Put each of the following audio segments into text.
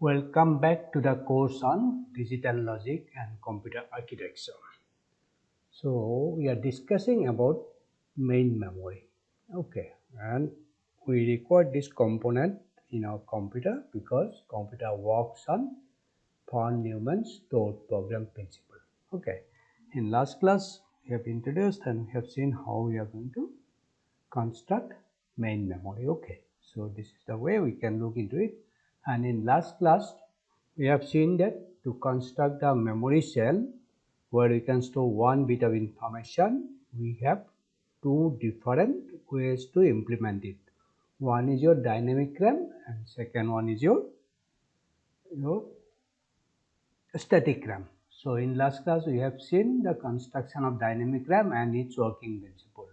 Welcome back to the course on digital logic and computer architecture. So we are discussing about main memory. Okay, and we require this component in our computer because computer works on von Neumann's stored program principle. Okay, in last class we have introduced and we have seen how we are going to construct main memory. Okay, so this is the way we can look into it. And in last class we have seen that to construct a memory cell where we can store 1 bit of information, we have two different ways to implement it. One is your dynamic RAM and second one is your static RAM. So in last class we have seen the construction of dynamic RAM and its working principle.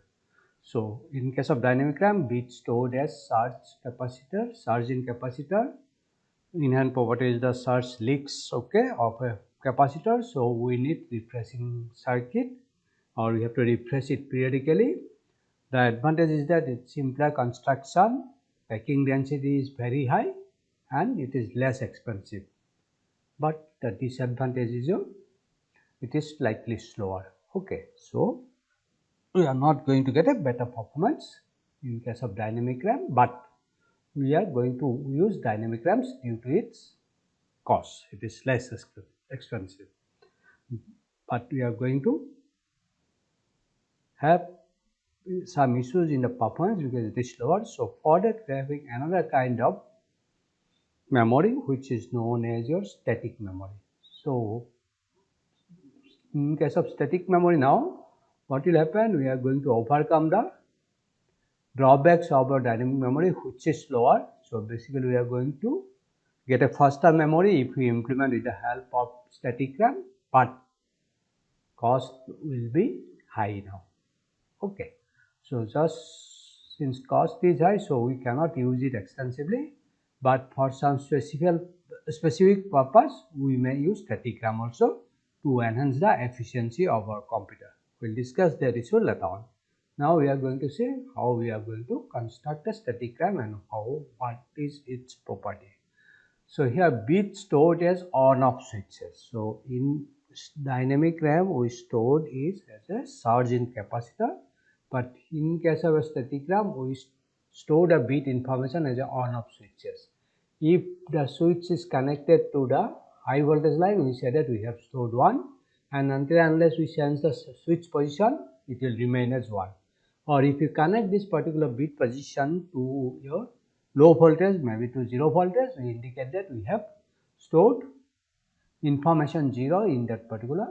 So in case of dynamic RAM, bit stored as surge in capacitor. Inherent property is the surge leaks, okay, of a capacitor. So we need refreshing circuit, or we have to refresh it periodically. The advantage is that it's simpler construction, packing density is very high, and it is less expensive. But the disadvantage is it is slightly slower. Okay, so we are not going to get a better performance in case of dynamic RAM, but we are going to use dynamic RAMs due to its cost. It is less expensive, but we are going to have some issues in the performance because it is slower. So for that we are having another kind of memory which is known as your static memory. So in case of static memory, now what will happen, we are going to overcome the drawbacks of our dynamic memory which is slower. So basically we are going to get a faster memory if we implement with the help of static RAM, but cost will be high now. Okay, so just since cost is high, so we cannot use it extensively, but for some specific purpose we may use static RAM also to enhance the efficiency of our computer. We'll discuss that issue later on. Now we are going to see how we are going to construct a static RAM and what is its property. So here bit stored as on-off switches. So in dynamic RAM we stored is as a surge in capacitor, but in case of a static RAM we stored a bit information as a on-off switches. If the switch is connected to the high voltage line, we say that we have stored 1, and until unless we change the switch position, it will remain as 1. Or if you connect this particular bit position to your low voltage, maybe to 0 voltage, we indicate that we have stored information 0 in that particular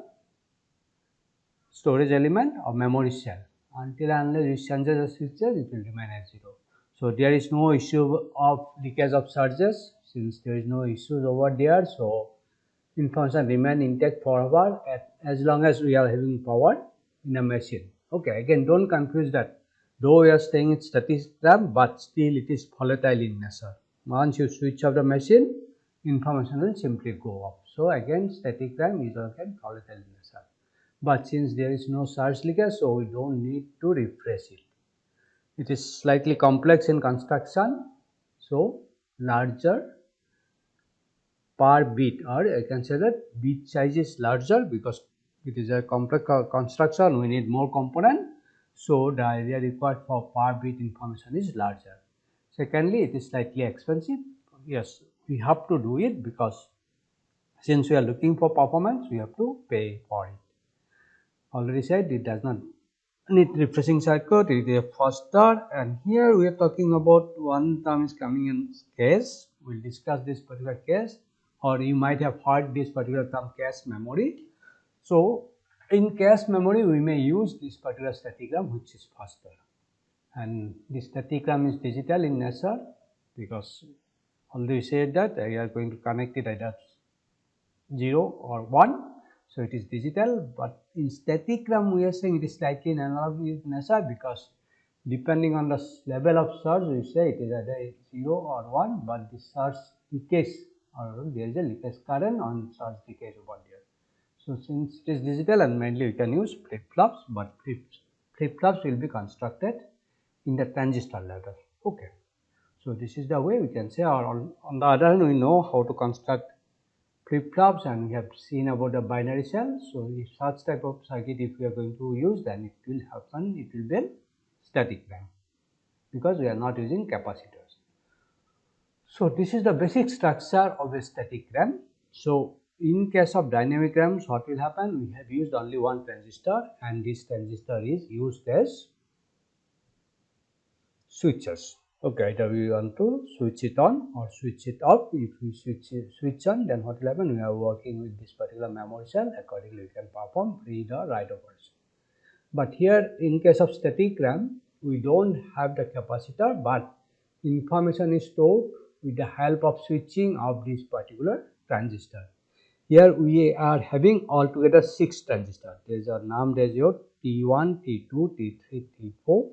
storage element or memory cell. Until unless you change the switches, it will remain as 0. So there is no issue of leakage of surges since there is no issues over there. So information remain intact forever as long as we are having power in a machine. Okay, again don't confuse that. Though we are staying in static RAM, but still it is volatile in nature. Once you switch off the machine, information will simply go off. So again static RAM is again volatile in nature. But since there is no surge leakage, so we don't need to refresh it. It is slightly complex in construction, so larger per bit, or I can say that bit size is larger because it is a complex construction, we need more component, so the area required for per bit information is larger. Secondly, it is slightly expensive. Yes, we have to do it because since we are looking for performance, we have to pay for it. Already said it does not need refreshing circuit, it is faster, and here we are talking about one term is coming in cache. We'll discuss this particular case, or you might have heard this particular term cache memory. So in cache memory we may use this particular static RAM which is faster, and this static RAM is digital in nature because already said that we are going to connect it either 0 or 1. So it is digital, but in static RAM we are saying it is slightly in analog nature because depending on the level of surge we say it is either 0 or 1, but the surge decays or there is a leakage current on surge decays over there. So since it is digital and mainly we can use flip-flops, but flip-flops will be constructed in the transistor level. Okay. So this is the way we can say, or on the other hand, we know how to construct flip-flops and we have seen about the binary cell. So if such type of circuit if we are going to use, then it will happen, it will be static RAM because we are not using capacitors. So this is the basic structure of a static RAM. So in case of dynamic RAMs, what will happen? We have used only one transistor and this transistor is used as switches. Okay, either we want to switch it on or switch it off. If we switch on, then what will happen? We are working with this particular memory cell. Accordingly, we can perform read or write operation. But here, in case of static RAM, we don't have the capacitor, but information is stored with the help of switching of this particular transistor. Here we are having altogether 6 transistors. These are named as your T1, T2, T3, T4,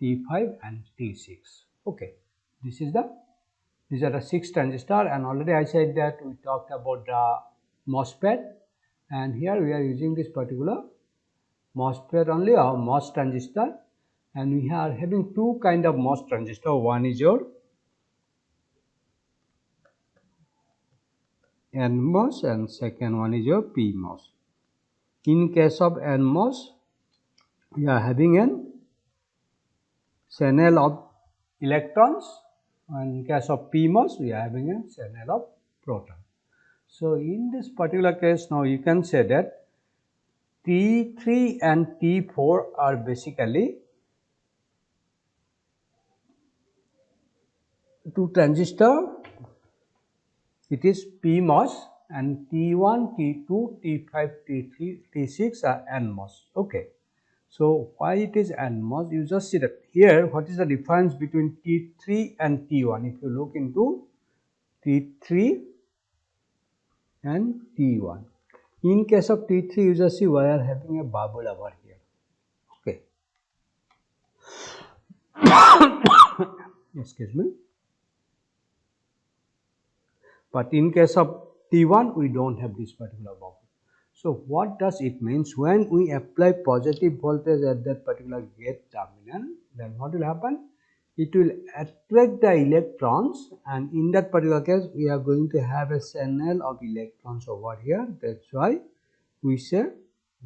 T5 and T6. Okay, these are the 6 transistors, and already I said that we talked about the MOSFET, and here we are using this particular MOSFET only, or MOS transistor, and we are having two kind of MOS transistor. One is your NMOS and second one is your PMOS. In case of NMOS, we are having an channel of electrons, and in case of PMOS, we are having a channel of proton. So in this particular case, now you can say that T3 and T4 are basically two transistor. It is PMOS, and T1, T2, T5, T3, T6 are NMOS. Okay. So why it is NMOS? You just see that here. What is the difference between T3 and T1? If you look into T3 and T1. In case of T3, you just see we are having a bubble over here. Okay. Excuse me. But in case of T1, we don't have this particular bubble. So what does it means? When we apply positive voltage at that particular gate terminal, then what will happen? It will attract the electrons, and in that particular case, we are going to have a channel of electrons over here. That's why we say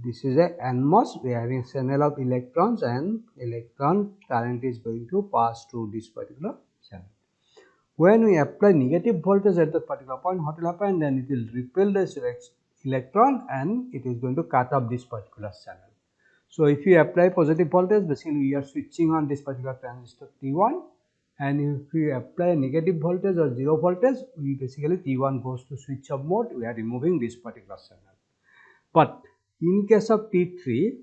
this is a NMOS. We are having a channel of electrons, and electron current is going to pass through this particular channel. When we apply negative voltage at that particular point, what will happen? Then it will repel this electron and it is going to cut off this particular channel. So if you apply positive voltage, basically we are switching on this particular transistor T1, and if we apply negative voltage or 0 voltage, we basically T1 goes to switch off mode. We are removing this particular channel. But in case of T3,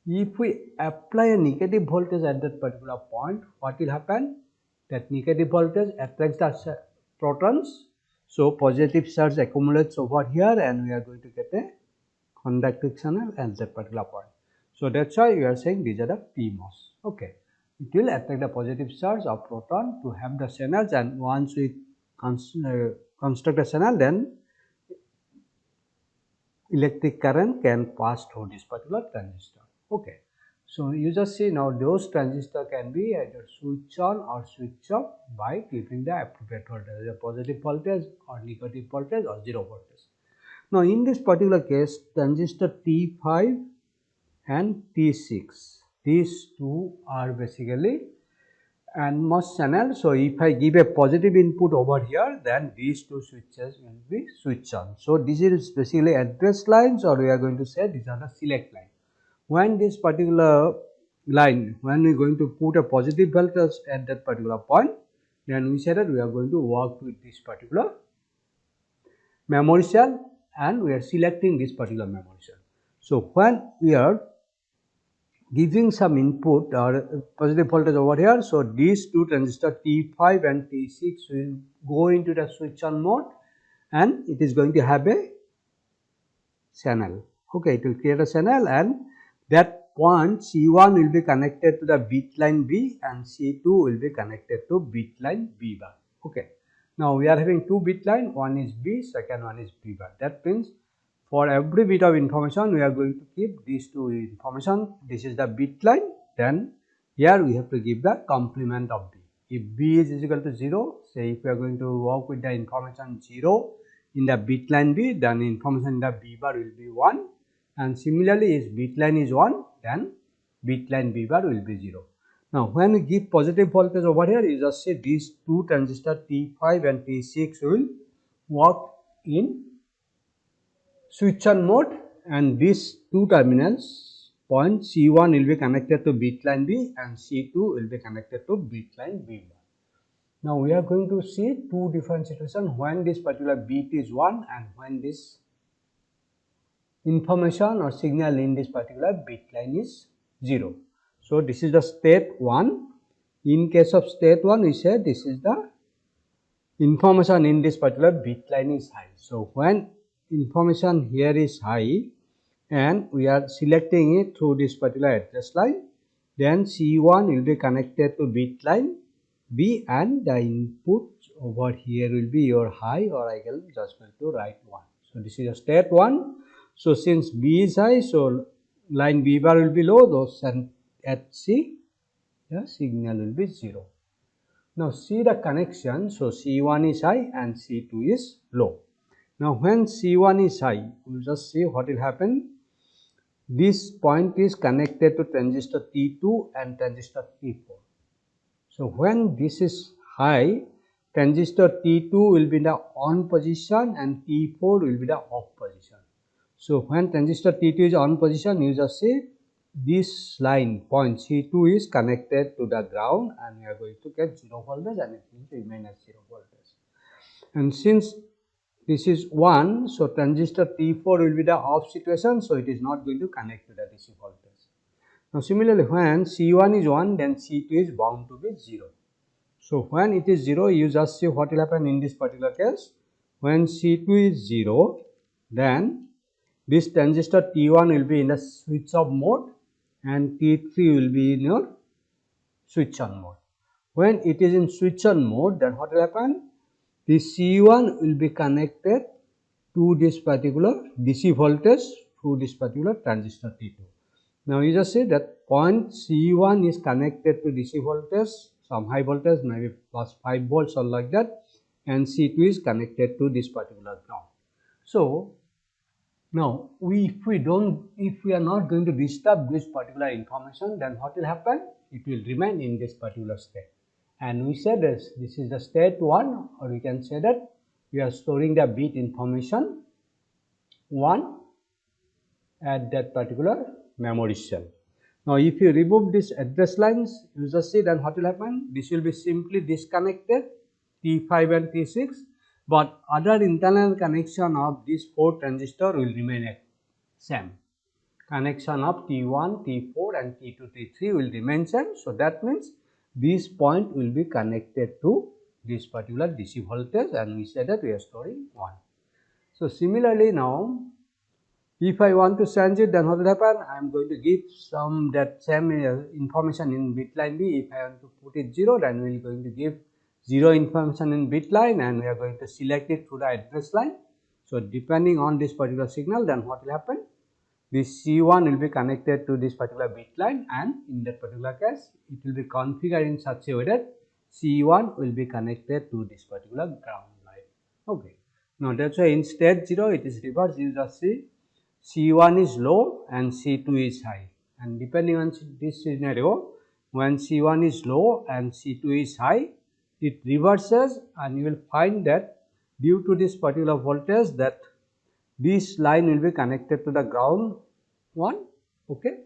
if we apply a negative voltage at that particular point, what will happen? That negative voltage attracts the protons. So positive charge accumulates over here, and we are going to get a conductive channel at that particular point. So that's why we are saying these are the PMOS. Okay, it will attract the positive charge of proton to have the channels, and once we construct a channel, then electric current can pass through this particular transistor. Okay. So you just see now those transistors can be either switch on or switch off by giving the appropriate voltage, a positive voltage or negative voltage or 0 voltage. Now in this particular case, transistor T5 and T6, these two are basically NMOS channel. So if I give a positive input over here, then these two switches will be switched on. So this is basically address lines, or we are going to say these are the select line. When this particular line, when we are going to put a positive voltage at that particular point, then we say that we are going to work with this particular memory cell, and we are selecting this particular memory cell. So when we are giving some input or positive voltage over here, so these two transistors T5 and T6 will go into the switch on mode, and it is going to have a channel. Okay, it will create a channel, and that point C1 will be connected to the bit line B, and C2 will be connected to bit line B bar. Okay. Now we are having two bit line, one is B, second one is B bar. That means for every bit of information, we are going to keep these two information. This is the bit line, then here we have to give the complement of B. if B is equal to 0, say if we are going to work with the information 0 in the bit line B, then information in the B bar will be 1, and similarly if bit line is 1, then bit line B bar will be 0. Now when we give positive voltage over here, you just say these two transistors T5 and T6 will work in switch on mode, and these two terminals point C1 will be connected to bit line B and C2 will be connected to bit line B bar. Now we are going to see two different situations when this particular bit is 1 and when this information or signal in this particular bit line is 0. So this is the state 1. In case of state 1, we said this is the information in this particular bit line is high. So when information here is high and we are selecting it through this particular address line, then C1 will be connected to bit line B and the input over here will be your high, or I can just going to write 1. So this is a state 1. So since B is high, so line B bar will be low, those and at C the signal will be 0. Now see the connection. So C1 is high and C2 is low. Now when C1 is high, we will just see what will happen. This point is connected to transistor T2 and transistor T4. So when this is high, transistor T2 will be in the on position and T4 will be the off position. So when transistor T2 is on position, you just say this line point C2 is connected to the ground and we are going to get 0 voltage and it will remain as 0 voltage. And since this is 1, so transistor T4 will be the off situation, so it is not going to connect to the DC voltage. Now similarly, when C1 is 1, then C2 is bound to be 0. So when it is 0, you just see what will happen in this particular case. When C2 is 0, then this transistor T1 will be in the switch off mode and T3 will be in your switch on mode. When it is in switch on mode, then what will happen? This C1 will be connected to this particular DC voltage through this particular transistor T2. Now you just say that point C1 is connected to DC voltage, some high voltage, maybe plus 5 volts or like that, and C2 is connected to this particular ground. So now if we are not going to disturb this particular information, then what will happen? It will remain in this particular state. And we said this is the state 1, or we can say that we are storing the bit information 1 at that particular memory cell. Now if you remove this address lines, you just see then what will happen? This will be simply disconnected, T5 and T6, but other internal connection of these 4 transistor will remain at same. Connection of T1, T4 and T2, T3 will remain same. So that means this point will be connected to this particular DC voltage, and we said that we are storing 1. So similarly now, if I want to change it, then what will happen? I am going to give some that same information in bit line B. If I want to put it 0, then we are going to give 0 information in bit line and we are going to select it through the address line. So depending on this particular signal, then what will happen? This C1 will be connected to this particular bit line, and in that particular case, it will be configured in such a way that C1 will be connected to this particular ground line. Okay. Now that's why in state 0, it is reversed. You just see C1 is low and C2 is high. And depending on this scenario, when C1 is low and C2 is high, it reverses, and you will find that due to this particular voltage, that this line will be connected to the ground 1, okay,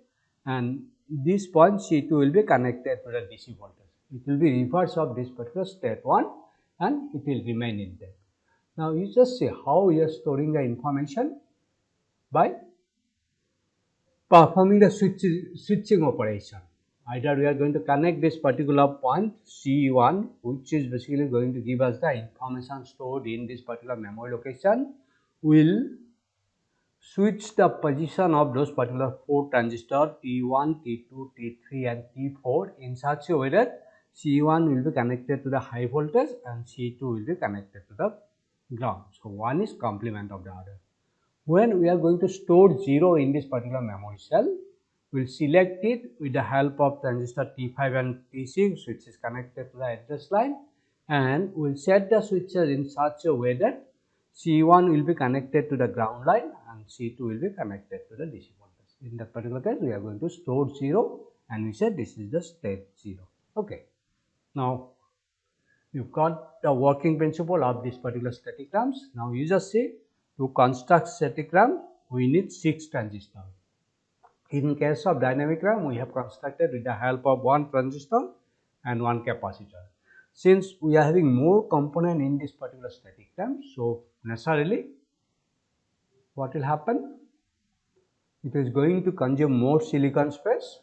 and this point C2 will be connected to the DC voltage. It will be reverse of this particular state 1 and it will remain in there. Now you just see how we are storing the information by performing the switching operation. Either we are going to connect this particular point C1, which is basically going to give us the information stored in this particular memory location, will switch the position of those particular 4 transistors T1, T2, T3 and T4 in such a way that C1 will be connected to the high voltage and C2 will be connected to the ground. So one is complement of the other. When we are going to store 0 in this particular memory cell, we'll select it with the help of transistor T5 and T6, which is connected to the address line, and we'll set the switches in such a way that C1 will be connected to the ground line and C2 will be connected to the DC voltage. In that particular case, we are going to store 0 and we said this is the state 0. Okay. Now, you've got the working principle of this particular static ramps. Now, you just see, to construct static ramp, we need 6 transistors. In case of dynamic RAM, we have constructed with the help of 1 transistor and 1 capacitor. Since we are having more component in this particular static RAM, so necessarily what will happen? It is going to consume more silicon space,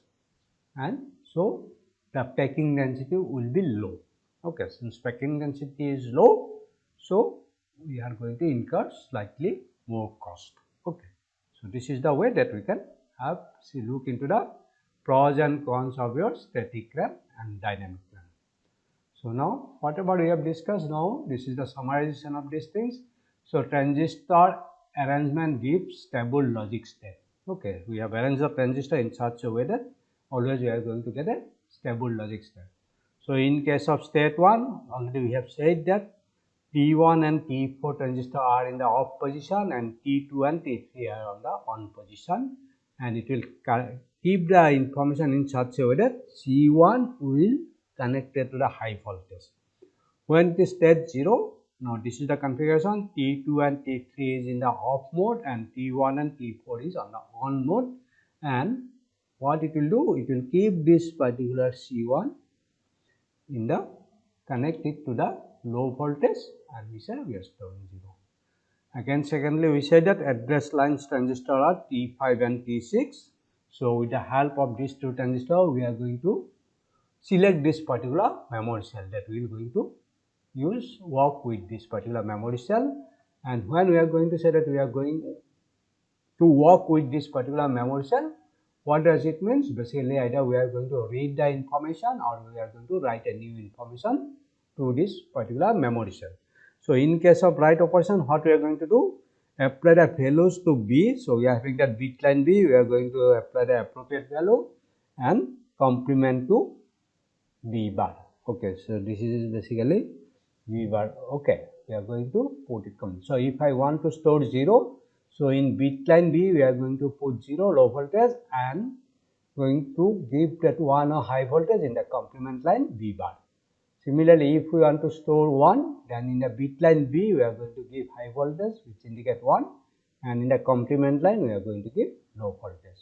and so the packing density will be low. Okay, since packing density is low, so we are going to incur slightly more cost. Okay, so this is the way that we can look into the pros and cons of your static RAM and dynamic RAM. So now, whatever we have discussed now, this is the summarization of these things. So transistor arrangement gives stable logic state. Okay, we have arranged the transistor in such a way that always we are going to get a stable logic state. So in case of state 1, already we have said that T1 and T4 transistor are in the off position and T2 and T3 are on the on position, and it will keep the information in such a way that C1 will connected to the high voltage. When it is state 0, now this is the configuration, T2 and T3 is in the off mode and T1 and T4 is on the on mode, and what it will do, it will keep this particular C1 in the connected to the low voltage, and we say we are storing 0. Again, secondly, we said that address lines transistor are T5 and T6. So with the help of these 2 transistors, we are going to select this particular memory cell that we are going to work with this particular memory cell. And when we are going to say that we are going to work with this particular memory cell, what does it mean? Basically, either we are going to read the information or we are going to write a new information to this particular memory cell. So in case of write operation, what we are going to do? Apply the values to B. So we are having that bit line B, we are going to apply the appropriate value and complement to B bar. Okay, so this is basically B bar. Okay, we are going to put it. So if I want to store 0, so in bit line B, we are going to put 0 low voltage and going to give that 1 a high voltage in the complement line B bar. Similarly, if we want to store 1, then in the bit line B, we are going to give high voltage, which indicate 1, and in the complement line, we are going to give low voltage.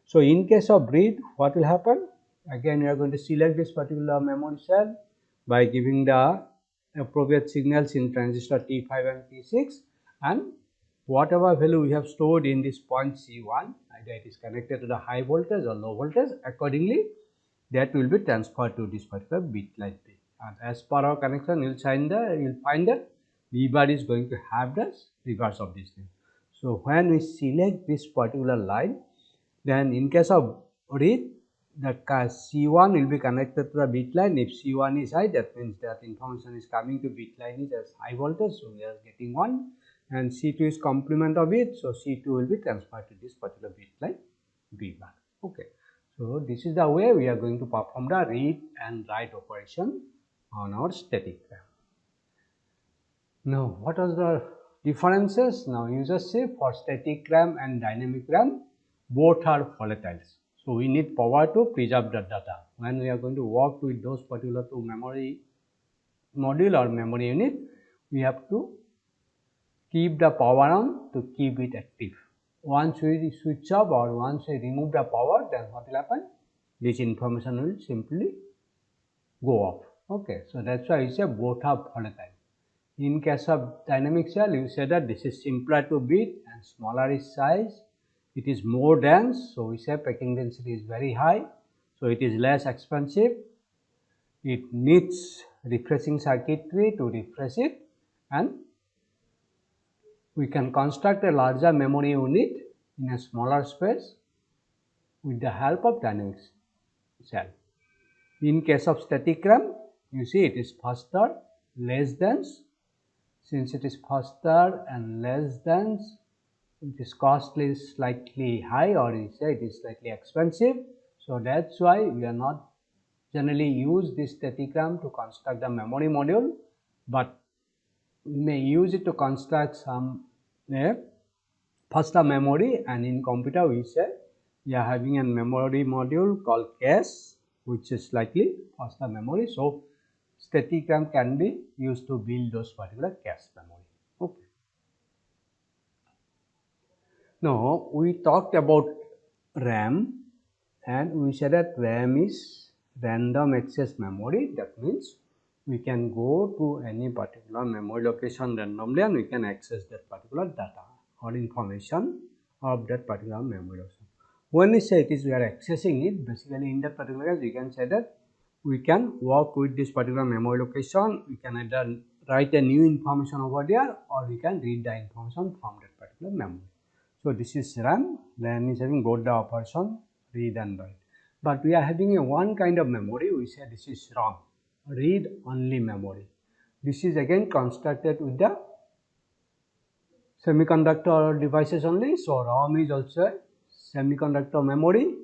So in case of read, what will happen? Again, we are going to select this particular memory cell by giving the appropriate signals in transistor T5 and T6, and whatever value we have stored in this point C1, either it is connected to the high voltage or low voltage, accordingly that will be transferred to this particular bit line B. And as per our connection, you will find that B bar is going to have the reverse of this thing. So when we select this particular line, then in case of read, the C1 will be connected to the bit line. If C1 is high, that means that information is coming to bit line is as high voltage, so we are getting 1, and C2 is complement of it, so C2 will be transferred to this particular bit line B bar. Okay, so this is the way we are going to perform the read and write operation on our static RAM. Now, what are the differences? Now, you just see for static RAM and dynamic RAM, both are volatiles. So we need power to preserve the data. When we are going to work with those particular 2 memory module or memory unit, we have to keep the power on to keep it active. Once we switch off or once we remove the power, then what will happen? This information will simply go off. Okay, so that's why you say both are volatile. In case of dynamic cell, you say that this is simpler to beat and smaller in size. It is more dense, so we say packing density is very high, so it is less expensive. It needs refreshing circuitry to refresh it, and we can construct a larger memory unit in a smaller space with the help of dynamic cell. In case of static RAM, you see it is faster, less dense. Since it is faster and less dense, this cost is slightly high, or we say it is slightly expensive. So that's why we are not generally use this statigram to construct the memory module, but we may use it to construct some faster memory. And in computer we say we are having a memory module called cache, which is slightly faster memory. So statigram can be used to build those particular cache memory. Okay. Now we talked about RAM, and we said that RAM is random access memory. That means we can go to any particular memory location randomly and we can access that particular data or information of that particular memory location. When we say it is we are accessing it, basically in that particular case we can say that we can work with this particular memory location. We can either write a new information over there, or we can read the information from that particular memory. So this is RAM. RAM is having both the operation read and write. But we are having a one kind of memory. We say this is ROM, read only memory. This is again constructed with the semiconductor devices only. So ROM is also a semiconductor memory.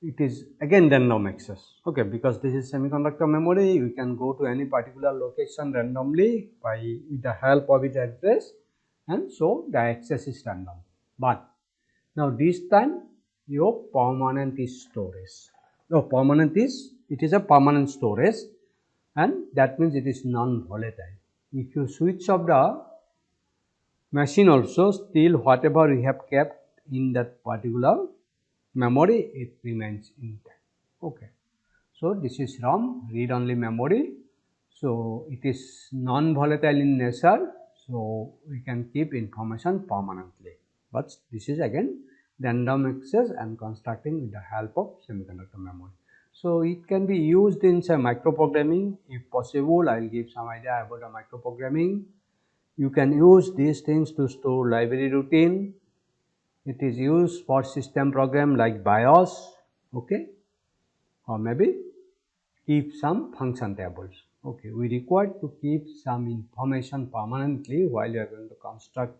It is again random access. Okay, because this is semiconductor memory, you can go to any particular location randomly with the help of its address, and so the access is random. But now this time your permanent is storage. No, permanent is, it is a permanent storage, and that means it is non-volatile. If you switch off the machine also, still whatever we have kept in that particular memory, it remains intact. Okay. So this is ROM, read only memory. So it is non-volatile in nature, so we can keep information permanently. But this is again random access and constructing with the help of semiconductor memory. So it can be used in say microprogramming. If possible, I will give some idea about the microprogramming. You can use these things to store library routine. It is used for system program like BIOS, okay, or maybe keep some function tables. Okay, we require to keep some information permanently while you are going to construct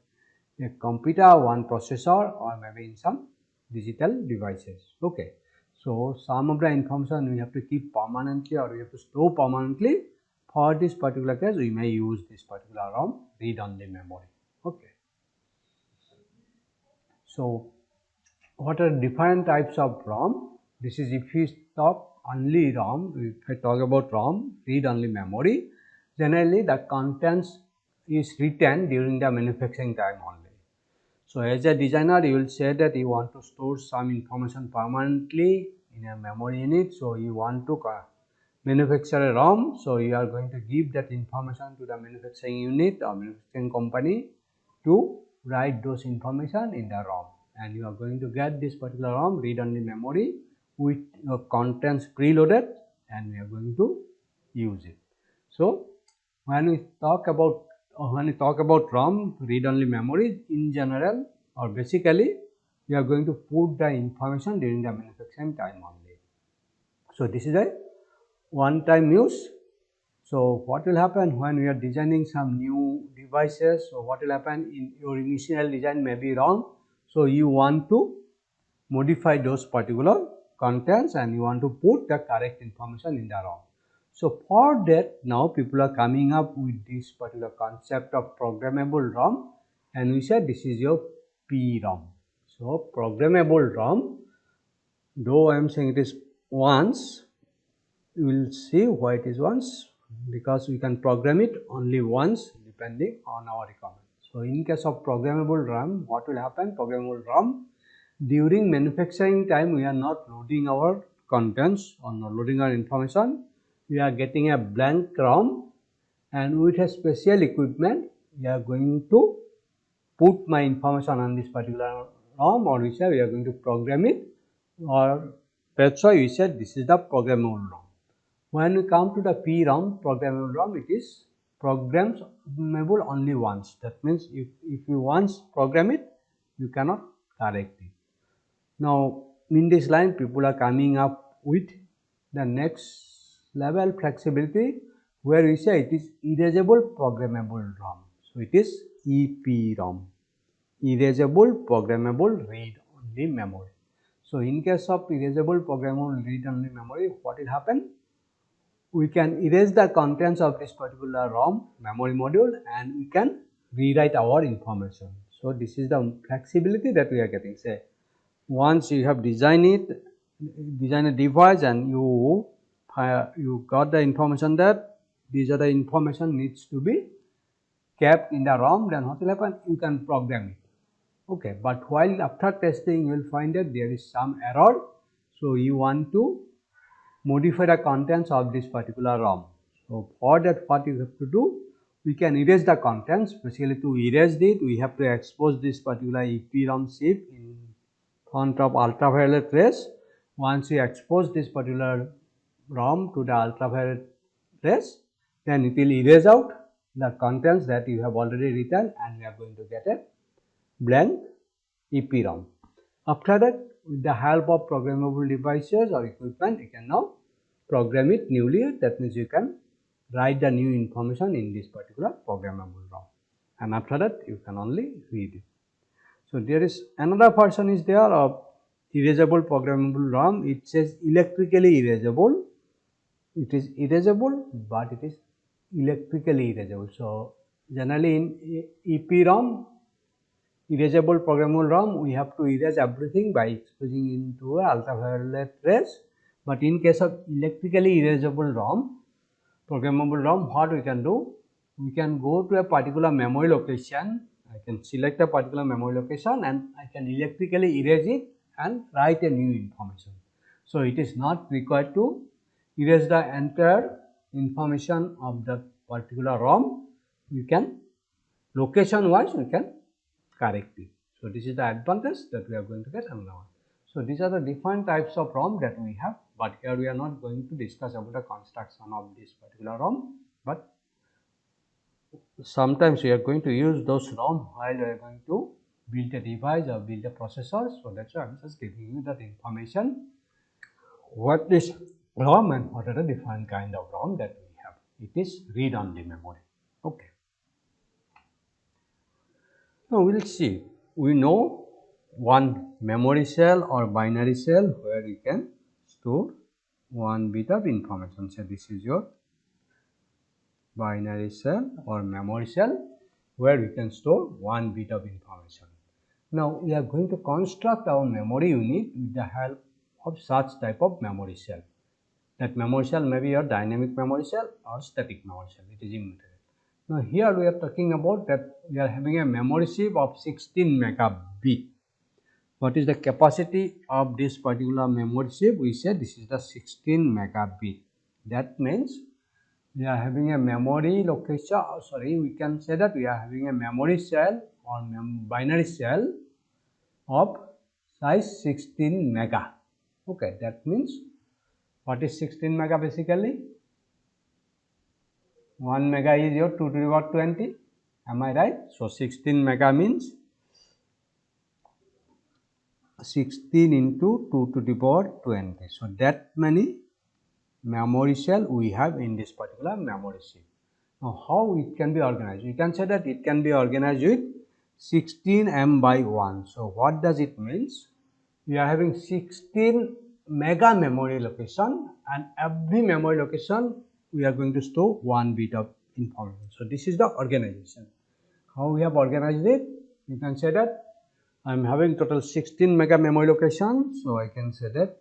a computer, one processor, or maybe in some digital devices. Okay, so some of the information we have to keep permanently, or we have to store permanently. For this particular case, we may use this particular ROM, read only memory. Okay. So what are different types of ROM? This is if we talk only ROM, if I talk about ROM, read only memory, generally the contents is written during the manufacturing time only. So as a designer, you will say that you want to store some information permanently in a memory unit. So you want to manufacture a ROM. So you are going to give that information to the manufacturing unit or manufacturing company to write those information in the ROM. And you are going to get this particular ROM, read only memory, with your contents preloaded, and we are going to use it. So when we talk about ROM, read only memory, in general or basically we are going to put the information during the manufacturing time only. So this is a one time use. So what will happen when we are designing some new devices? So what will happen in your initial design may be wrong. So you want to modify those particular contents and you want to put the correct information in the ROM. So for that, now people are coming up with this particular concept of programmable ROM, and we said this is your PROM. So programmable ROM, though I am saying it is once, you will see why it is once, because we can program it only once depending on our requirement. So in case of programmable ROM, what will happen? Programmable ROM, during manufacturing time we are not loading our contents or not loading our information. We are getting a blank ROM, and with a special equipment we are going to put my information on this particular ROM, or we say we are going to program it, or that's why we said this is the programmable ROM. When we come to the PROM, programmable ROM, it is programmable only once. That means if you once program it, you cannot correct it. Now in this line, people are coming up with the next level flexibility, where we say it is erasable programmable ROM. So it is EPROM. erasable programmable read-only memory. So in case of erasable programmable read-only memory, what will happen? We can erase the contents of this particular ROM memory module and we can rewrite our information. So this is the flexibility that we are getting. Say once you have design a device and you got the information that these are the information needs to be kept in the ROM, then what will happen? You can program it. Okay, but while after testing you will find that there is some error. So you want to modify the contents of this particular ROM. So for that, what you have to do, we can erase the contents. Basically to erase it, we have to expose this particular EPROM chip in front of ultraviolet rays. Once we expose this particular ROM to the ultraviolet rays, then it will erase out the contents that you have already written and we are going to get a blank EPROM. After that, with the help of programmable devices or equipment, you can now program it newly. That means you can write the new information in this particular programmable ROM, and after that you can only read it. So there is another version is there of erasable programmable ROM. It says electrically erasable. It is erasable, but it is electrically erasable. So generally in EPROM, erasable programmable ROM, we have to erase everything by exposing into ultraviolet rays. But in case of electrically erasable ROM, programmable ROM, what we can do? We can go to a particular memory location. I can select a particular memory location and I can electrically erase it and write a new information. So it is not required to erase the entire information of the particular ROM. We can location wise we can correct it. So this is the advantage that we are going to get another one. So these are the different types of ROM that we have, but here we are not going to discuss about the construction of this particular ROM, but sometimes we are going to use those ROM while we are going to build a device or build a processor. So that's why I am just giving you that information. What is ROM and what are the different kind of ROM that we have? It is read-only memory. Okay. Now we will see. We know one memory cell or binary cell where you can store one bit of information. So this is your binary cell or memory cell where we can store one bit of information. Now we are going to construct our memory unit with the help of such type of memory cell. That memory cell may be your dynamic memory cell or static memory cell. It is immutable. Now here we are talking about that we are having a memory chip of 16 megabit. What is the capacity of this particular memory chip? We said this is the 16 megabit. That means we are having a memory location, we can say that we are having a memory cell or binary cell of size 16 mega. Okay, that means what is 16 mega basically? 1 mega is your 2 to the power 20. Am I right? So 16 mega means 16 into 2 to the power 20. So that many memory cell we have in this particular memory chip. Now how it can be organized? We can say that it can be organized with 16 m by 1. So what does it means? We are having 16 mega memory location, and every memory location we are going to store one bit of information. So this is the organization. How we have organized it? You can say that I am having total 16 mega memory location. So I can say that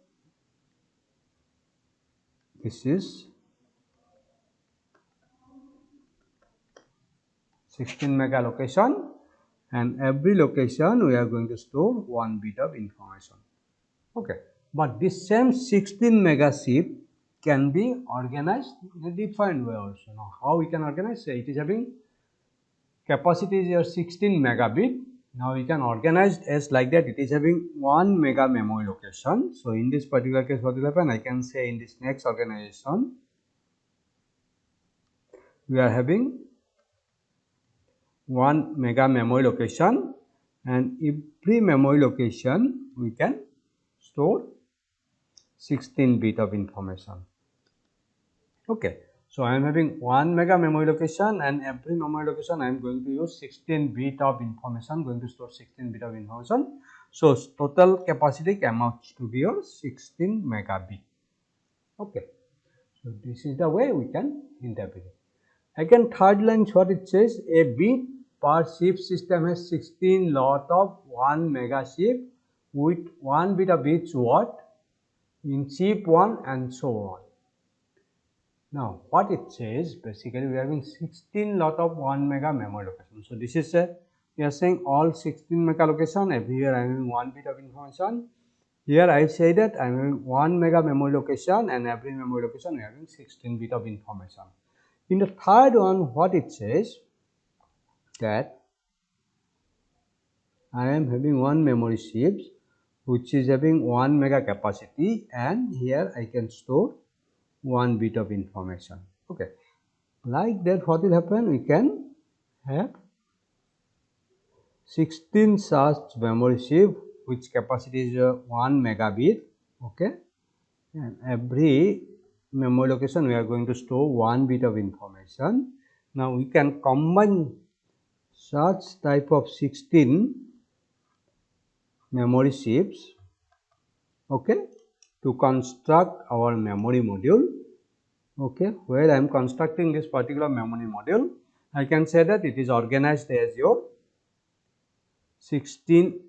this is 16 mega location, and every location we are going to store one bit of information. Okay, but this same 16 mega chip can be organized in a different way also. Now how we can organize? Say it is having capacity is your 16 megabit. Now we can organize as like that. It is having 1 mega memory location. So in this particular case, what will happen? I can say in this next organization, we are having 1 mega memory location, and every memory location we can store 16 bit of information. Okay, So I am having 1 mega memory location, and every memory location I am going to use 16 bit of information, going to store 16 bit of information. So total capacity amounts to be your 16 megabit. Okay. So this is the way we can interpret it. Again, third line what it says, a bit per chip system has 16 lot of 1 mega chip with 1 bit of each word in chip 1 and so on. Now what it says, basically we are having 16 lot of 1 mega memory location. So this is a, we are saying all 16 mega location, everywhere I am having 1 bit of information. Here I say that I am having 1 mega memory location, and every memory location we are having 16 bit of information. In the third one, what it says, that I am having one memory chip which is having 1 mega capacity, and here I can store 1 bit of information. Okay, like that what will happen, we can have 16 such memory chip which capacity is 1 megabit. Okay, and every memory location we are going to store 1 bit of information. Now we can combine such type of 16 memory chips, okay, to construct our memory module. Okay, where I am constructing this particular memory module, I can say that it is organized as your 16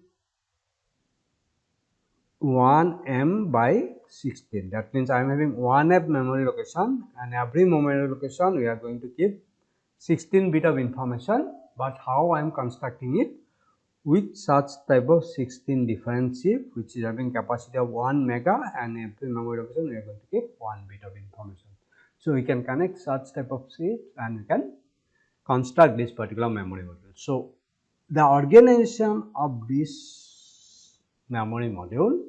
1M by 16. That means I am having 1F memory location, and every memory location we are going to keep 16 bit of information. But how I am constructing it? With such type of 16 different chip which is having capacity of 1 mega, and every memory location we are going to keep 1 bit of information. So we can connect such type of chips and we can construct this particular memory module. So the organization of this memory module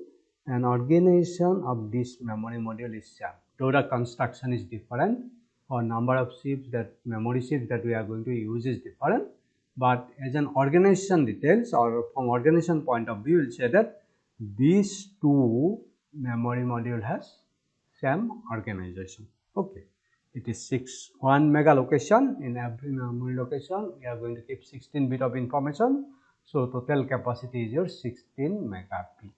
and organization of this memory module is same, though the construction is different, or number of chips, that memory chips that we are going to use is different, but as an organization details or from organization point of view, we will say that these two memory module has same organization. Okay, it is 1 mega location. In every memory location we are going to keep 16 bit of information, so total capacity is your 16 megabit.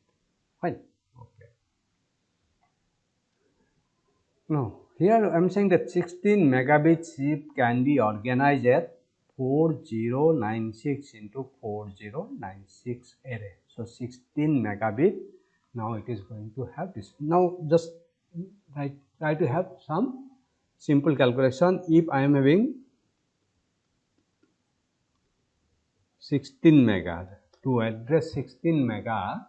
Fine. Okay, now here I am saying that 16 megabit chip can be organized as 4096 into 4096 array. So 16 megabit. Now it is going to have this. Now just try to have some simple calculation. If I am having 16 mega, to address 16 mega,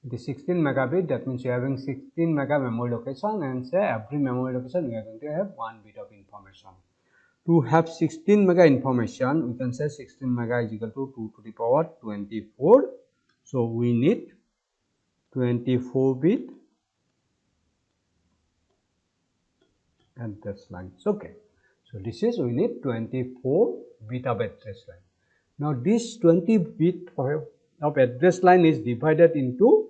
it is 16 megabit, that means you are having 16 mega memory location, and say every memory location we are going to have 1 bit of information. To have 16 mega information, we can say 16 mega is equal to 2 to the power 24. So we need 24 bit address lines. Okay, so this is, we need 24 bit of address line. Now this 20 bit of address line is divided into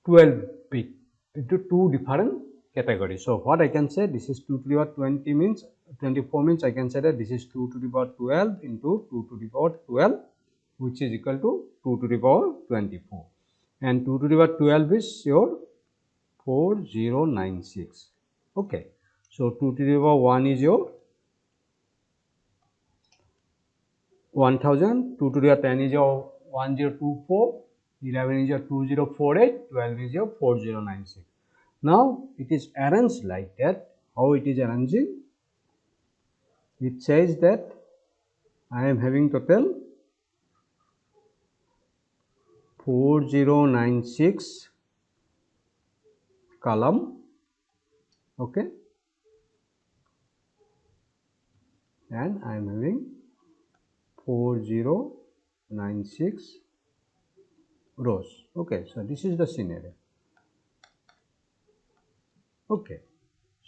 12 bit into two different categories. So what I can say, this is 2 to the power 20 means 24 means I can say that this is 2 to the power 12 into 2 to the power 12, which is equal to 2 to the power 24, and 2 to the power 12 is your 4096. Okay, so 2 to the power 1 is your 1000, 2 to the power 10 is your 1024, 11 is your 2048, 12 is your 4096. Now it is arranged like that. How it is arranging? It says that I am having total 4096 column, okay, and I am having 4096 rows. Okay, so this is the scenario. Okay,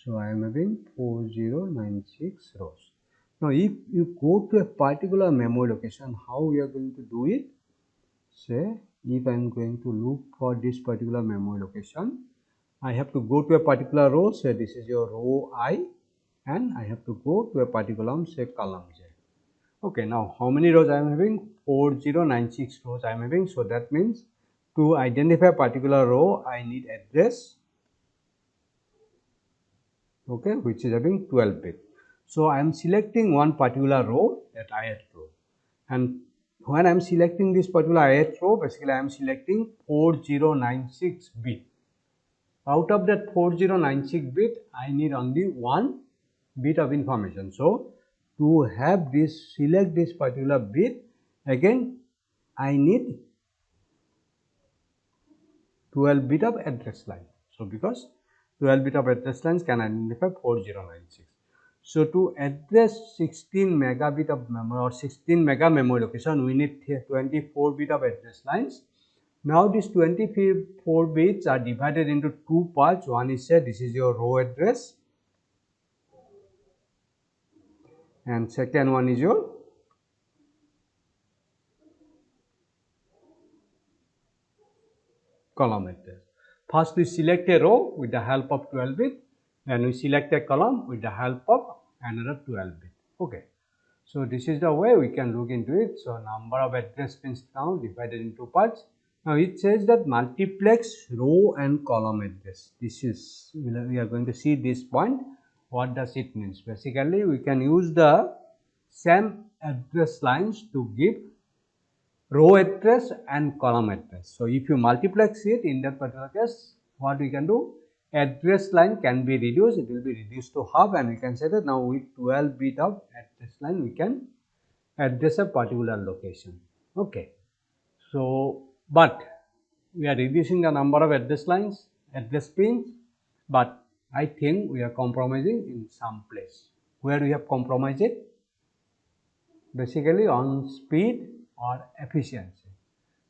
so I am having 4096 rows. Now if you go to a particular memory location, how we are going to do it? Say if I am going to look for this particular memory location, I have to go to a particular row. Say this is your row I, and I have to go to a particular say column J. Okay, now how many rows I am having? 4096 rows I am having. So that means to identify a particular row, I need address, okay, which is having 12 bit. So I am selecting one particular row, that ith row, and when I am selecting this particular ith row, basically I am selecting 4096 bit. Out of that 4096 bit, I need only one bit of information. So to have this, select this particular bit, again I need 12 bit of address line. So because 12 bit of address lines can identify 4096. So to address 16 megabit of memory or 16 mega memory location, we need 24 bit of address lines. Now these 24 bits are divided into two parts. One is said this is your row address, and second one is your column address. First we select a row with the help of 12 bit, then we select a column with the help of another 12 bit. Okay. So this is the way we can look into it. So number of address pins now divided into parts. Now it says that multiplex row and column address. This is, we are going to see this point. What does it mean? Basically, we can use the same address lines to give row address and column address. So if you multiplex it in that particular case, what we can do? Address line can be reduced, it will be reduced to half, and we can say that now with 12 bit of address line we can address a particular location. Okay. So, but we are reducing the number of address lines, address pins, but I think we are compromising in some place. Where we have compromised it? Basically on speed or efficiency.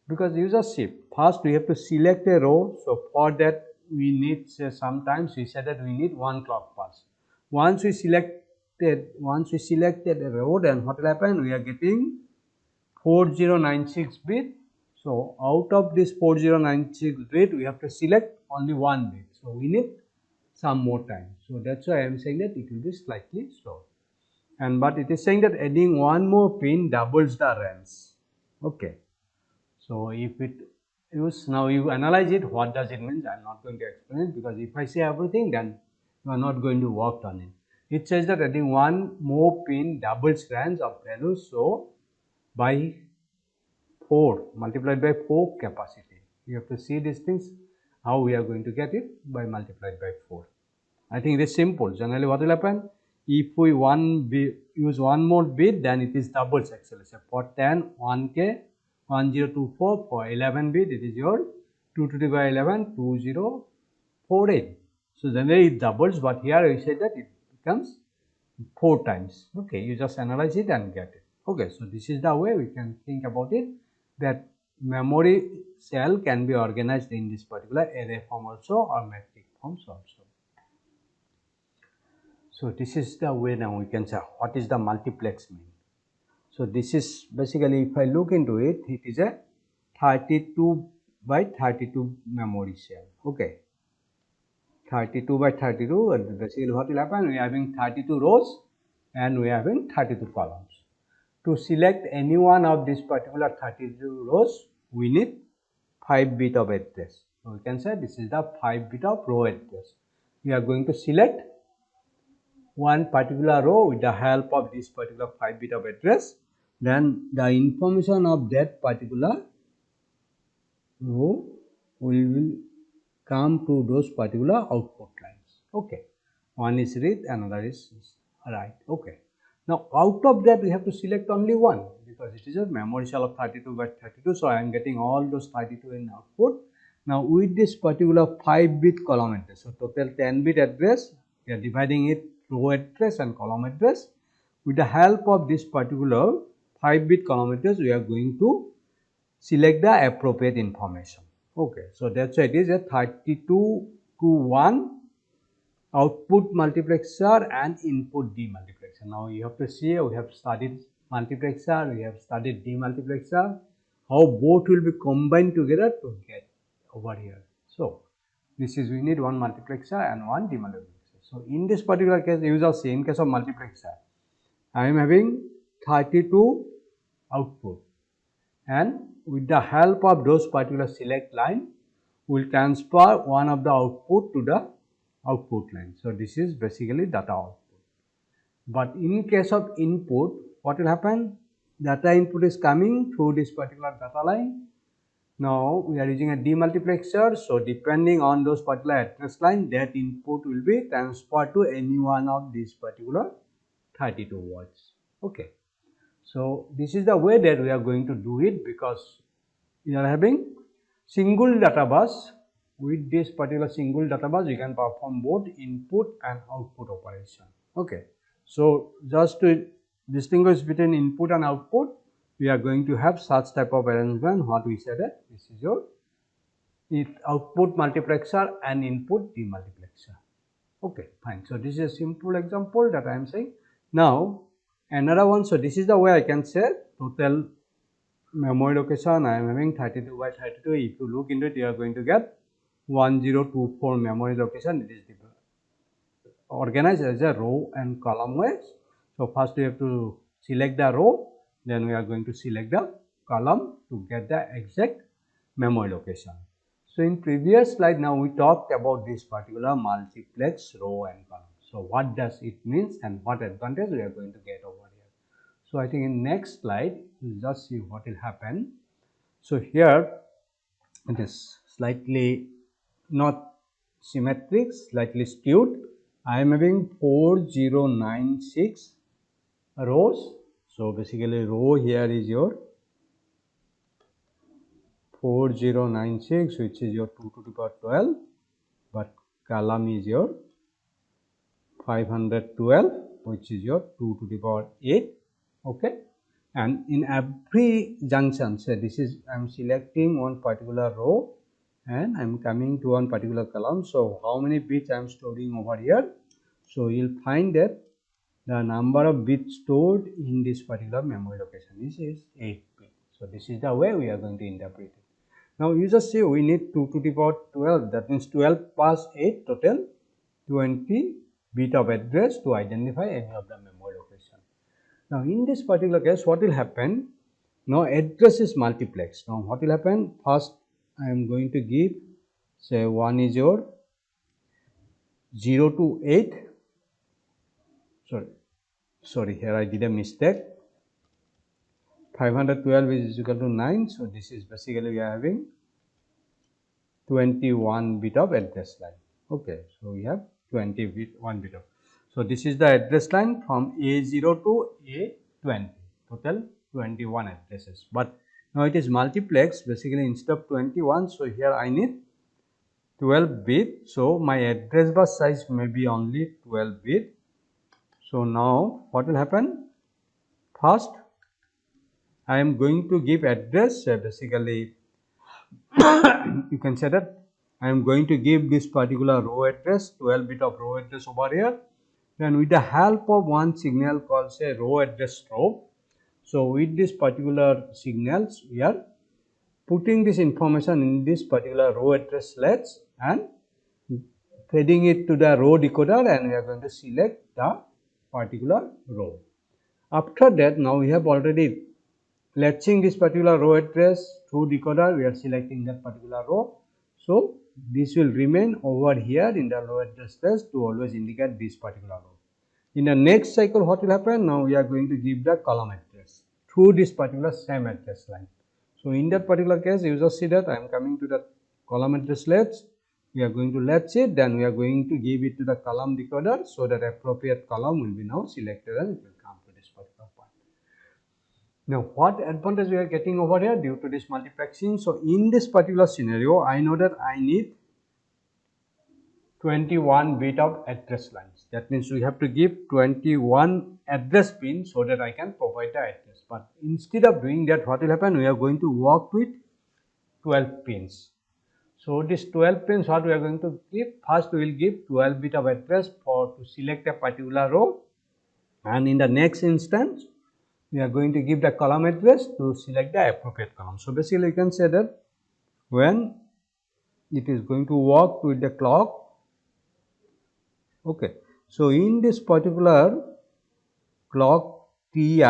Because usership, first we have to select a row. So for that we need, say, sometimes we said that we need one clock pulse. Once we selected a row, then what will happen? We are getting 4096 bit. So out of this 4096 bit, we have to select only one bit. So we need some more time. So that's why I am saying that it will be slightly slow. And but it is saying that adding one more pin doubles the range. Okay. So if it use, now you analyze it, what does it mean? I am not going to explain it, because if I say everything, then you are not going to work on it. It says that adding one more pin doubles range of values, so by 4 multiplied by 4 capacity. You have to see these things, how we are going to get it by multiplied by 4. I think it is simple. Generally what will happen? If we use one more bit, then it is doubles actually. So for 10, 1K, 1024, for 11 bit, it is your 2 to the power 11, 2048. So generally it doubles, but here we say that it becomes 4 times. Okay, you just analyze it and get it. Okay, so this is the way we can think about it, that memory cell can be organized in this particular array form also or matrix forms also. So this is the way now we can say what is the multiplex mean. So this is basically, if I look into it, it is a 32 by 32 memory cell. Okay, 32 by 32, and basically what will happen? We are having 32 rows and we are having 32 columns. To select any one of this particular 32 rows, we need 5 bit of address. So we can say this is the 5 bit of row address. We are going to select one particular row with the help of this particular 5 bit of address, then the information of that particular row will come to those particular output lines. Okay, one is read, another is write. Okay, now out of that we have to select only one, because it is a memory cell of 32 by 32. So I am getting all those 32 in output. Now with this particular 5 bit column address, so total 10 bit address, we are dividing it row address and column address. With the help of this particular 5 bit column address, we are going to select the appropriate information. Okay, so that's why it is a 32 to 1 output multiplexer and input demultiplexer. Now you have to see, we have studied multiplexer, we have studied demultiplexer, how both will be combined together to get over here. So this is, we need one multiplexer and one demultiplexer. So in this particular case, you shall see in case of multiplexer, I am having 32 output, and with the help of those particular select line, we will transfer one of the output to the output line. So this is basically data output. But in case of input, what will happen? Data input is coming through this particular data line. Now we are using a demultiplexer, so depending on those particular address line, that input will be transferred to any one of these particular 32 words. Okay. So this is the way that we are going to do it, because we are having single data bus. With this particular single data bus, we can perform both input and output operation. Okay. So just to distinguish between input and output, we are going to have such type of arrangement. What we said that this is your output multiplexer and input demultiplexer. Okay, fine. So this is a simple example that I am saying. Now another one. So this is the way I can say total memory location. I am having 32 by 32. If you look into it, you are going to get 1024 memory location. It is organized as a row and column wise. So first we have to select the row, then we are going to select the column to get the exact memory location. So in previous slide, now we talked about this particular multiplex row and column. So what does it mean and what advantage we are going to get over here. So I think in next slide, we'll just see what will happen. So here it is slightly not symmetric, slightly skewed. I am having 4096 rows. So basically row here is your 4096, which is your 2 to the power 12, but column is your 512, which is your 2 to the power 8. Okay, and in every junction, so this is I am selecting one particular row and I am coming to one particular column. So how many bits I am storing over here? So you will find that the number of bits stored in this particular memory location is 8 bits. So this is the way we are going to interpret it. Now you just see we need 2 to the power 12, that means 12 plus 8, total 20 bit of address to identify any of the memory location. Now in this particular case, what will happen? Now address is multiplexed. Now what will happen? First I am going to give, say, one is your 0 to 8. Sorry, here I did a mistake. 512 is equal to 9. So this is basically we are having 21 bit of address line. Okay, so we have 1 bit of. So this is the address line from A0 to A20. Total 21 addresses. But now it is multiplexed. Basically instead of 21, so here I need 12 bit. So my address bus size may be only 12 bit. So now what will happen? First I am going to give address, basically you can say that I am going to give this particular row address, 12 bit of row address over here. Then with the help of one signal called, say, row address row. So with this particular signals, we are putting this information in this particular row address sleds and feeding it to the row decoder, and we are going to select the particular row. After that, now we have already latching this particular row address through decoder, we are selecting that particular row. So this will remain over here in the row address space to always indicate this particular row. In the next cycle, what will happen? Now we are going to give the column address through this particular same address line. So in that particular case, you just see that I am coming to the column address latch. We are going to latch it, then we are going to give it to the column decoder, so that appropriate column will be now selected and it will come to this particular point. Now what advantage we are getting over here due to this multiplexing? So in this particular scenario, I know that I need 21 bit of address lines. That means we have to give 21 address pins so that I can provide the address. But instead of doing that, what will happen? We are going to work with 12 pins. So this 12 pins, what we are going to give? First we will give 12 bit of address to select a particular row, and in the next instance we are going to give the column address to select the appropriate column. So basically you can say that when it is going to work with the clock, Okay, so in this particular clock Ti,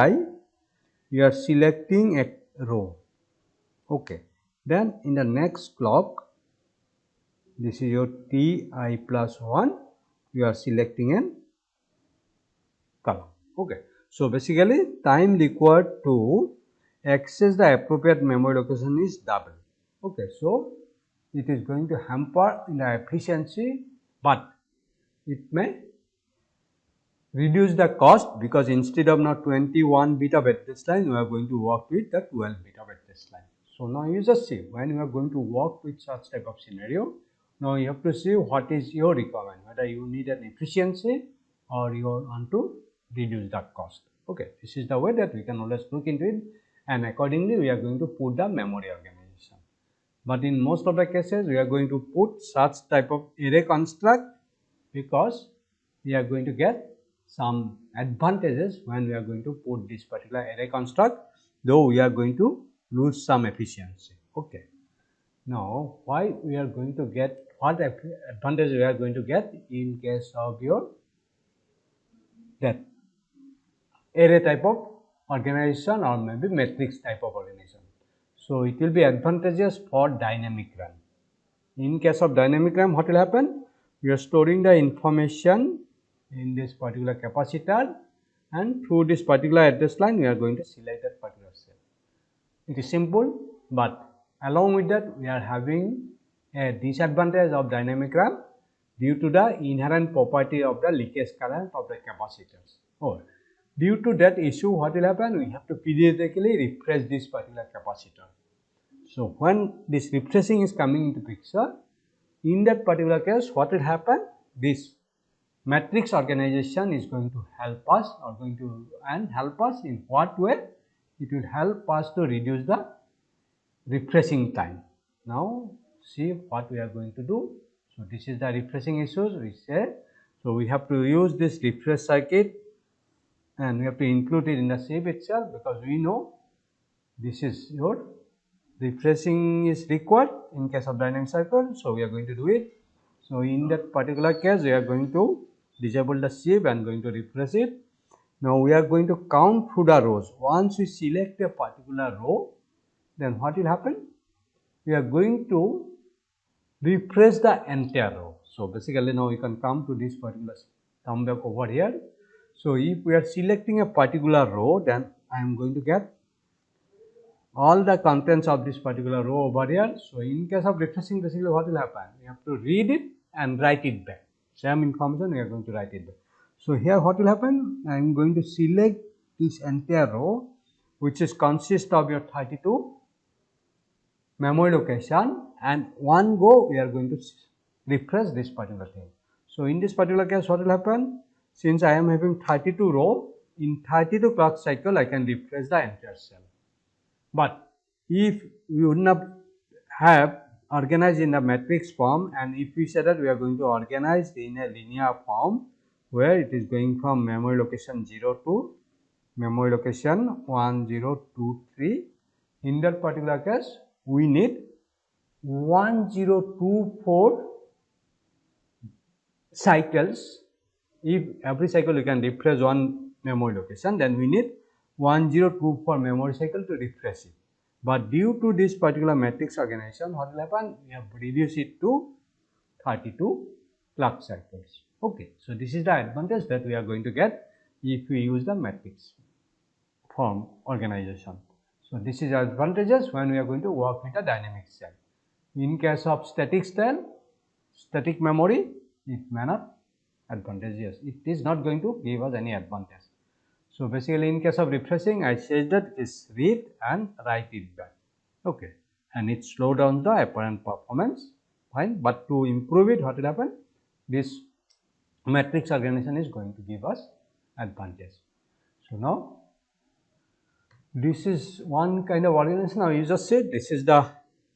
you are selecting a row. Okay, then in the next clock, this is your Ti plus 1, you are selecting an column. Okay, so basically time required to access the appropriate memory location is double. Okay, so it is going to hamper in the efficiency, but it may reduce the cost, because instead of now 21 bit of address line, we are going to work with the 12 bit of address line. So now you just see, when you are going to work with such type of scenario, now you have to see what is your requirement, whether you need an efficiency or you want to reduce the cost. Okay, this is the way that we can always look into it, and accordingly we are going to put the memory organization. But in most of the cases, we are going to put such type of array construct, because we are going to get some advantages when we are going to put this particular array construct, though we are going to lose some efficiency. Okay. Now, why we are going to get, what advantage we are going to get in case of your that array type of organization or maybe matrix type of organization. So it will be advantageous for dynamic RAM. In case of dynamic RAM, what will happen? We are storing the information in this particular capacitor, and through this particular address line, we are going to select that particular cell. It is simple, but along with that, we are having a disadvantage of dynamic RAM due to the inherent property of the leakage current of the capacitors. Or due to that issue, what will happen? We have to periodically refresh this particular capacitor. So when this refreshing is coming into picture, in that particular case, what will happen? This matrix organization is going to help us, help us in what way? It will help us to reduce the refreshing time. Now see what we are going to do. So this is the refreshing issues we said. So we have to use this refresh circuit, and we have to include it in the SIP itself, because we know this is your refreshing is required in case of dynamic cycle. So we are going to do it. So in that particular case, we are going to disable the SIP and going to refresh it. Now we are going to count through the rows. Once we select a particular row, then what will happen? We are going to refresh the entire row. So basically now we can come to this particular thumb back over here. So if we are selecting a particular row, then I am going to get all the contents of this particular row over here. So in case of refreshing, basically what will happen? We have to read it and write it back. Same information, we are going to write it back. So here what will happen? I am going to select this entire row, which is consist of your 32 memory location, and one go we are going to refresh this particular thing. So in this particular case, what will happen? Since I am having 32 row, in 32 clock cycle I can refresh the entire cell. But if we would not have organized in the matrix form, and if we say that we are going to organize in a linear form, where it is going from memory location 0 to memory location 1023, in that particular case we need 1024 cycles. If every cycle you can refresh one memory location, then we need 1024 memory cycle to refresh it. But due to this particular matrix organization, what will happen? We have reduced it to 32 clock cycles. Okay, so this is the advantage that we are going to get if we use the matrix form organization. So this is advantages when we are going to work with a dynamic cell. In case of static cell, static memory, it may not advantageous. It is not going to give us any advantage. So basically in case of refreshing, I said that it is read and write it back. Okay, and it slow down the apparent performance, fine. But to improve it, what will happen? This matrix organization is going to give us advantage. So now this is one kind of organization. Now you just said this is the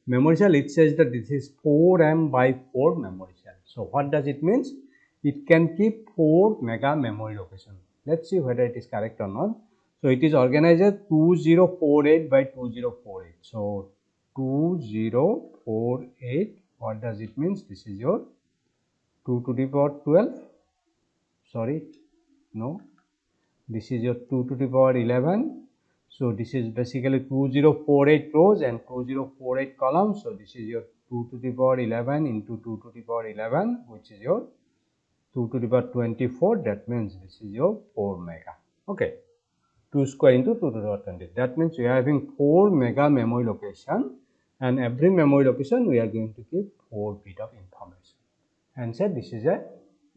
memory cell. It says that this is 4M by 4 memory cell. So what does it means? It can keep 4 mega memory location. Let's see whether it is correct or not. So it is organized 2048 by 2048. So 2048, what does it means? This is your 2 to the power 12 sorry, no, this is your 2 to the power 11. So this is basically 2048 rows and 2048 columns. So this is your 2 to the power 11 into 2 to the power 11, which is your 2 to the power 24. That means this is your 4 mega. Okay, 2 square into 2 to the power 20. That means we are having 4 mega memory location, and every memory location we are going to keep 4 bit of information. And say this is a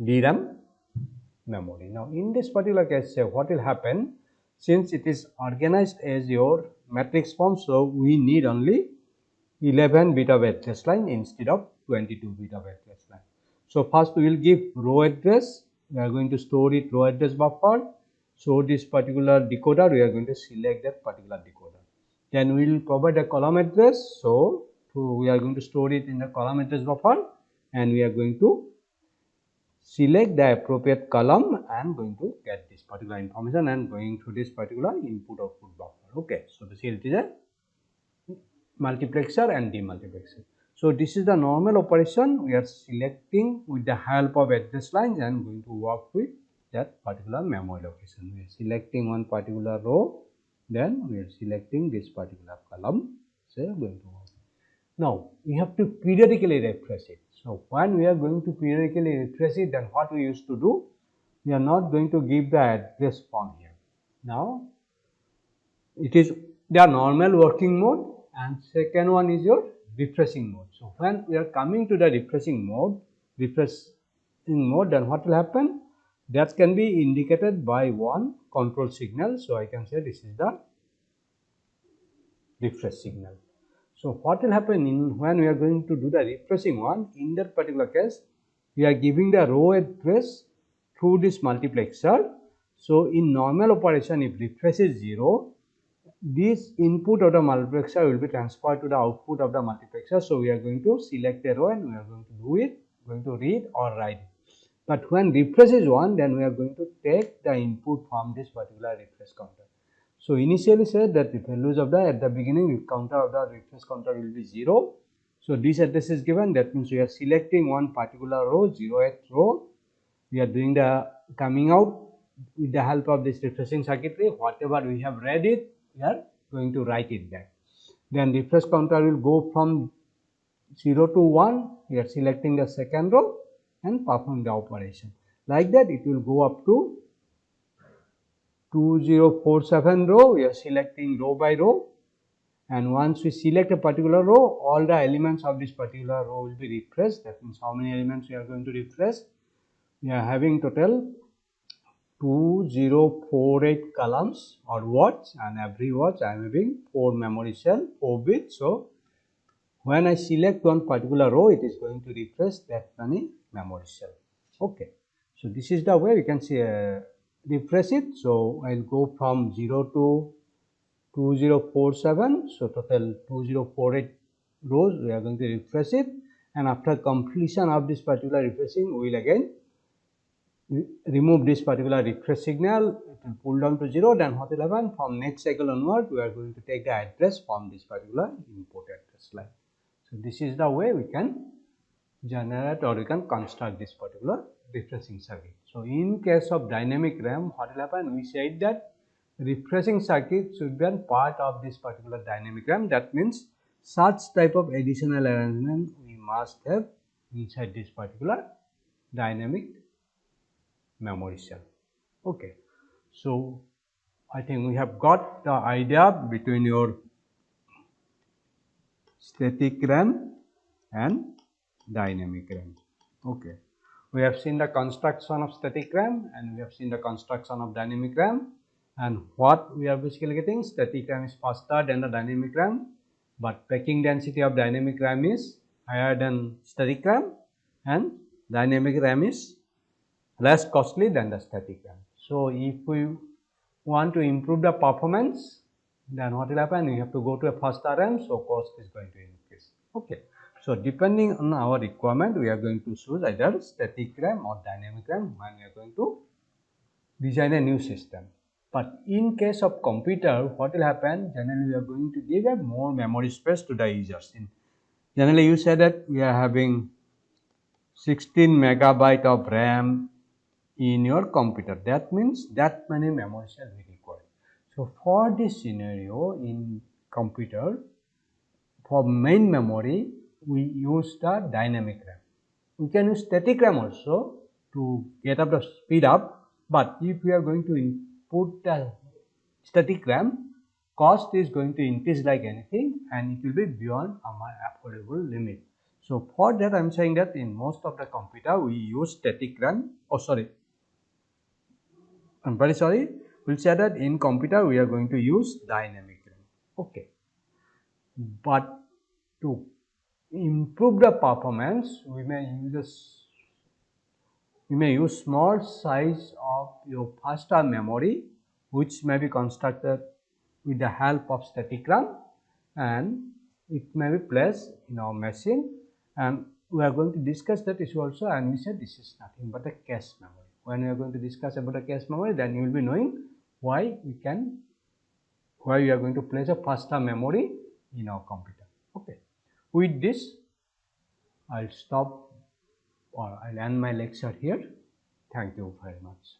DRAM memory. Now in this particular case, say what will happen, since it is organized as your matrix form, so we need only 11 bit of address line instead of 22 bit of address line. So first we will give row address, we are going to store it row address buffer. So this particular decoder, we are going to select that particular decoder. Then we will provide a column address, so we are going to store it in the column address buffer, and we are going to select the appropriate column and going to get this particular information and going through this particular input output buffer. Okay, so basically it is a multiplexer and demultiplexer. So this is the normal operation. We are selecting with the help of address lines and going to work with that particular memory location. We are selecting one particular row, then we are selecting this particular column. So going to work. Now we have to periodically refresh it. So when we are going to periodically refresh it, then what we used to do, we are not going to give the address form here. Now it is the normal working mode, and second one is your refreshing mode. So when we are coming to the refreshing mode, then what will happen? That can be indicated by one control signal. So I can say this is the refresh signal. So what will happen when we are going to do the refreshing one? In that particular case, we are giving the row address through this multiplexer. So in normal operation, if refresh is 0, this input of the multiplexer will be transferred to the output of the multiplexer. So we are going to select a row and we are going to do it, going to read or write it. But when refresh is 1, then we are going to take the input from this particular refresh counter. So initially said that the values of at the beginning, the counter of the refresh counter will be 0. So this address is given. That means we are selecting one particular row, 0th row. We are doing the coming out with the help of this refreshing circuitry. Whatever we have read it, we are going to write it back. Then refresh counter will go from 0 to 1. We are selecting the second row and perform the operation. Like that, it will go up to 2047 row. We are selecting row by row, and once we select a particular row, all the elements of this particular row will be refreshed. That means how many elements we are going to refresh? We are having total 2048 columns or watts, and every watch I am having 4 memory cell, 4 bits. So when I select one particular row, it is going to refresh that many memory cell. Okay, so this is the way we can see refresh it. So I'll go from 0 to 2047. So total 2048 rows we are going to refresh it, and after completion of this particular refreshing, we will again remove this particular refresh signal. It will pull down to 0. Then what will happen? From next cycle onward, we are going to take the address from this particular input address line. So this is the way we can generate or we can construct this particular refreshing circuit. So in case of dynamic RAM, what will happen? We said that refreshing circuit should be a part of this particular dynamic RAM. That means such type of additional arrangement we must have inside this particular dynamic memory cell. Okay, so I think we have got the idea between your static RAM and dynamic RAM. Okay, we have seen the construction of static RAM and we have seen the construction of dynamic RAM, and what we are basically getting, static RAM is faster than the dynamic RAM, but packing density of dynamic RAM is higher than static RAM, and dynamic RAM is less costly than the static RAM. So if we want to improve the performance, then what will happen? We have to go to a faster RAM, so cost is going to increase. Okay, so depending on our requirement, we are going to choose either static RAM or dynamic RAM when we are going to design a new system. But in case of computer, what will happen? Generally, we are going to give a more memory space to the users. Generally, you say that we are having 16 megabyte of RAM in your computer. That means that many memory shall be required. So for this scenario in computer, for main memory we use the dynamic RAM. We can use static RAM also to get up the speed up, but if we are going to input the static RAM, cost is going to increase like anything and it will be beyond our affordable limit. So for that I am saying that in most of the computer we use static RAM. Oh sorry, I'm very sorry. We'll say that in computer we are going to use dynamic RAM. Okay. But to improve the performance, we may use small size of your faster memory, which may be constructed with the help of static RAM, and it may be placed in our machine, and we are going to discuss that issue also. And we said this is nothing but a cache memory. When we are going to discuss about a cache memory, then you will be knowing why we are going to place a faster memory in our computer. Okay. With this, I'll stop or I'll end my lecture here. Thank you very much.